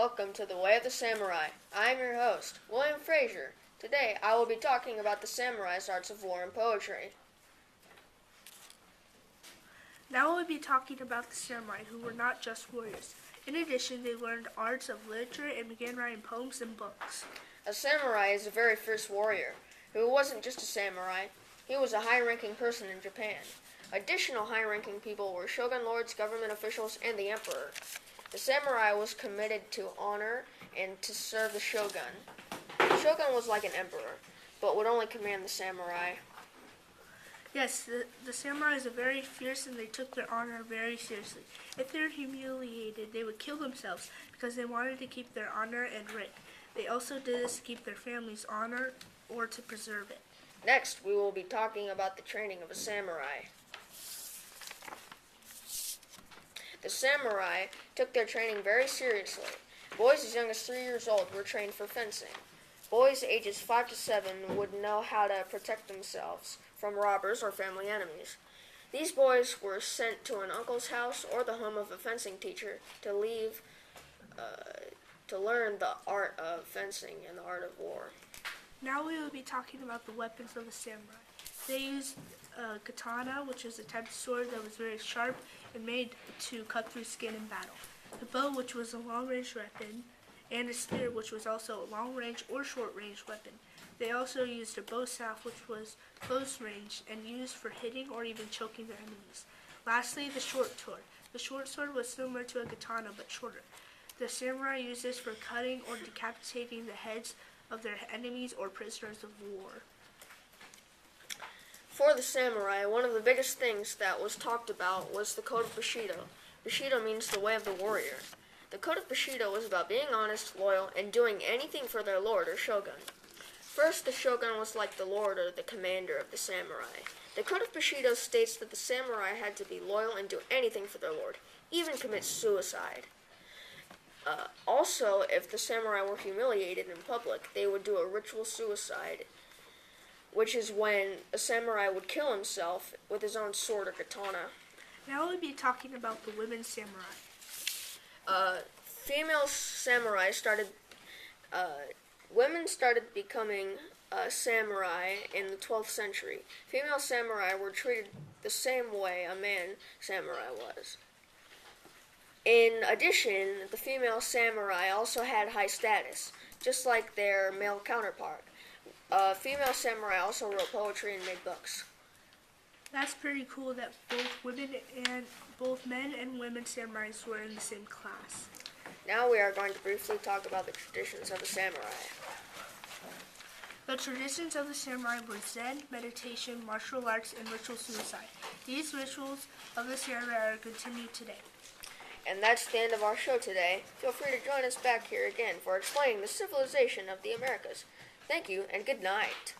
Welcome to The Way of the Samurai. I am your host, William Frazier. Today I will be talking about the samurai's arts of war and poetry. Now we'll be talking about the samurai who were not just warriors. In addition, they learned arts of literature and began writing poems and books. A samurai is a very fierce warrior who wasn't just a samurai. He was a high-ranking person in Japan. Additional high-ranking people were shogun lords, government officials, and the emperor. The samurai was committed to honor and to serve the shogun. The shogun was like an emperor, but would only command the samurai. Yes, the samurais are very fierce and they took their honor very seriously. If they were humiliated, they would kill themselves because they wanted to keep their honor and rank. They also did this to keep their family's honor or to preserve it. Next, we will be talking about the training of a samurai. The samurai took their training very seriously. Boys as young as 3 years old were trained for fencing. Boys ages 5 to 7 would know how to protect themselves from robbers or family enemies. These boys were sent to an uncle's house or the home of a fencing teacher to learn the art of fencing and the art of war. Now we will be talking about the weapons of the samurai. They used a katana, which is a type of sword that was very sharp and made to cut through skin in battle. The bow, which was a long-range weapon, and a spear, which was also a long-range or short-range weapon. They also used a bow staff, which was close-range and used for hitting or even choking their enemies. Lastly, the short sword. The short sword was similar to a katana but shorter. The samurai used this for cutting or decapitating the heads of their enemies or prisoners of war. For the samurai, one of the biggest things that was talked about was the Code of Bushido. Bushido means the way of the warrior. The Code of Bushido was about being honest, loyal, and doing anything for their lord or shogun. First, the shogun was like the lord or the commander of the samurai. The Code of Bushido states that the samurai had to be loyal and do anything for their lord, even commit suicide. Also, if the samurai were humiliated in public, they would do a ritual suicide, which is when a samurai would kill himself with his own sword or katana. Now we'll be talking about the women samurai. Female samurai women started becoming samurai in the 12th century. Female samurai were treated the same way a man samurai was. In addition, the female samurai also had high status, just like their male counterpart. Female samurai also wrote poetry and made books. That's pretty cool that both men and women samurais were in the same class. Now we are going to briefly talk about the traditions of the samurai. The traditions of the samurai were Zen, meditation, martial arts, and ritual suicide. These rituals of the samurai are continued today. And that's the end of our show today. Feel free to join us back here again for explaining the civilization of the Americas. Thank you and good night.